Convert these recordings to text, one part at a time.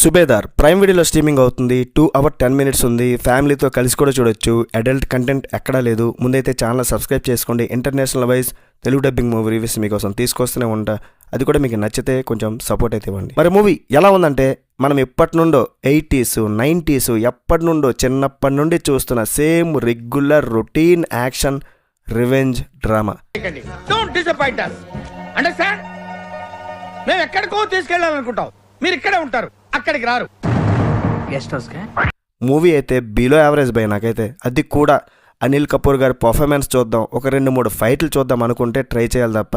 Subedar prime వీడియోలో streaming అవుతుంది. 2 hours 10 minutes ఉంది. ఫ్యామిలీతో కలిసి కూడా చూడొచ్చు. అడల్ట్ కంటెంట్ ఎక్కడా లేదు. ముందైతే ఛానల్ సబ్స్క్రైబ్ చేసుకోండి. International wise Telugu dubbing movie reviews మీకోసం తీసుకొస్తూనే ఉంటా. అది కూడా మీకు నచ్చితే కొంచెం సపోర్ట్ అయితే ఇవ్వండి. మరి మూవీ ఎలా ఉందంటే, మనం ఎప్పటి నుండో 80s 90s ఎప్పటి నుండో చిన్నప్పటి నుండి చూస్తున్న same regular routine action revenge drama. మేము ఎక్కడికో తీసుకెళ్ళాలనుకుంటాం, మీరు ఇక్కడే ఉంటారు, అక్కడికి రారు. గెస్ట్ హౌస్ మూవీ అయితే బిలో యావరేజ్ బై నాకైతే. అది కూడా అనిల్ కపూర్ గారి పర్ఫార్మెన్స్ చూద్దాం, ఒక 2-3 ఫైట్లు చూద్దాం అనుకుంటే ట్రై చేయాలి తప్ప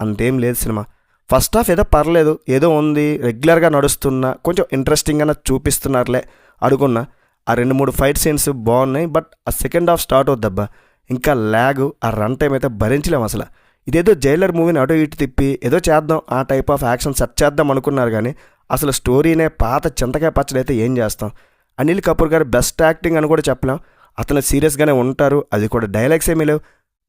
అంతేం లేదు సినిమా. ఫస్ట్ హాఫ్ ఏదో పర్లేదు, ఏదో ఉంది, రెగ్యులర్గా నడుస్తున్నా, కొంచెం ఇంట్రెస్టింగ్గా చూపిస్తున్నారులే అనుకున్నా. ఆ 2-3 ఫైట్ సీన్స్ బాగున్నాయి. బట్ ఆ సెకండ్ హాఫ్ స్టార్ట్ అవుద్దబ్బా, ఇంకా ల్యాగ్, ఆ రన్ టైం అయితే భరించలేము అసలు. ఇదేదో జైలర్ మూవీని అటు ఇటు తిప్పి ఏదో చేద్దాం, ఆ టైప్ ఆఫ్ యాక్షన్ సెట్ చేద్దాం అనుకున్నారు కానీ అసలు స్టోరీనే పాత చింతకాయ పచ్చడైతే ఏం చేస్తాం. అనిల్ కపూర్ గారు బెస్ట్ యాక్టింగ్ అని కూడా చెప్పలేం. అతను సీరియస్గానే ఉంటారు, అది కూడా డైలాగ్స్ ఏమీ లేవు.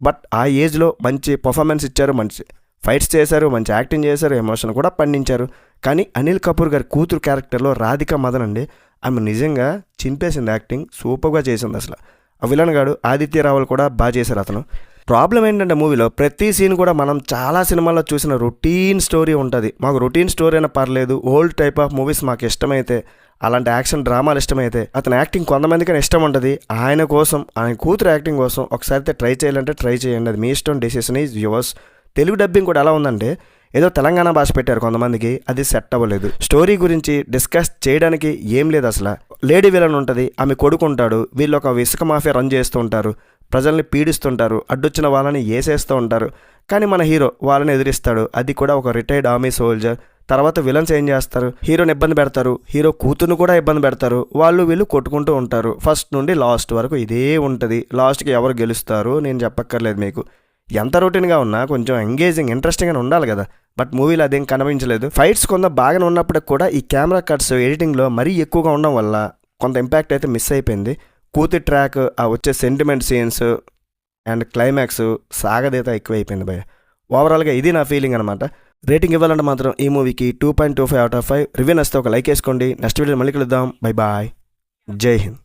బట్ ఆ ఏజ్లో మంచి పర్ఫార్మెన్స్ ఇచ్చారు, మంచి ఫైట్స్ చేశారు, మంచి యాక్టింగ్ చేశారు, ఎమోషన్ కూడా పండించారు. కానీ అనిల్ కపూర్ గారి కూతురు క్యారెక్టర్లో రాధికా మదన్ అండి, ఆమె నిజంగా చింపేసింది, యాక్టింగ్ సూపర్గా చేసింది అసలు. ఆ విలన్ గాడు ఆదిత్య రావులు కూడా బాగా చేశారు అతను. ప్రాబ్లం ఏంటంటే మూవీలో ప్రతి సీన్ కూడా మనం చాలా సినిమాల్లో చూసిన రొటీన్ స్టోరీ ఉంటుంది. మాకు రొటీన్ స్టోరీ అయినా పర్లేదు, ఓల్డ్ టైప్ ఆఫ్ మూవీస్ మాకు ఇష్టమైతే, అలాంటి యాక్షన్ డ్రామాలు ఇష్టమైతే, అతని యాక్టింగ్ కొంతమందికైనా ఇష్టం ఉంటుంది. ఆయన కోసం, ఆయన కూతురు యాక్టింగ్ కోసం ఒకసారి ట్రై చేయాలంటే ట్రై చేయండి, అది మీ ఇష్టం, decision is yours. Telugu dubbing కూడా ఎలా ఉందంటే, ఏదో తెలంగాణ భాష పెట్టారు కొంతమందికి, అది సెట్ అవ్వలేదు. స్టోరీ గురించి డిస్కస్ చేయడానికి ఏం లేదు అసలు. లేడీ విలన్ ఉంటుంది, ఆమె కొడుకుంటాడు, వీళ్ళు ఒక ఇసుక మాఫియా రన్ చేస్తూ ఉంటారు, ప్రజల్ని పీడిస్తుంటారు, అడ్డొచ్చిన వాళ్ళని వేసేస్తూ ఉంటారు. కానీ మన హీరో వాళ్ళని ఎదిరిస్తాడు, అది కూడా ఒక రిటైర్డ్ ఆర్మీ సోల్జర్. తర్వాత విలన్స్ ఏం చేస్తారు, హీరోని ఇబ్బంది పెడతారు, హీరో కూతురును కూడా ఇబ్బంది పెడతారు, వాళ్ళు వీళ్ళు కొట్టుకుంటూ ఉంటారు. ఫస్ట్ నుండి లాస్ట్ వరకు ఇదే ఉంటుంది. లాస్ట్కి ఎవరు గెలుస్తారు నేను చెప్పక్కర్లేదు మీకు. ఎంత రొటీన్గా ఉన్నా కొంచెం ఎంగేజింగ్ ఇంట్రెస్టింగ్గా ఉండాలి కదా. బట్ మూవీలో అదేం కనిపించలేదు. ఫైట్స్ కొంత బాగానే ఉన్నప్పటికి కూడా ఈ కెమెరా కట్స్ ఎడిటింగ్లో మరీ ఎక్కువగా ఉండడం వల్ల కొంత ఇంపాక్ట్ అయితే మిస్ అయిపోయింది. కూతి ట్రాక్, ఆ వచ్చే సెంటిమెంట్ సీన్స్ అండ్ క్లైమాక్స్ సాగదీత ఎక్కువైపోయింది భయ. ఓవరాల్గా ఇది నా ఫీలింగ్ అనమాట. రేటింగ్ ఇవ్వాలంటే మాత్రం ఈ మూవీకి 2.25 out of 5. రివ్యూ నచ్చితే ఒక లైక్ వేసుకోండి. నెక్స్ట్ వీడియో మళ్ళీ కలుద్దాం. బై బాయ్, జై హింద్.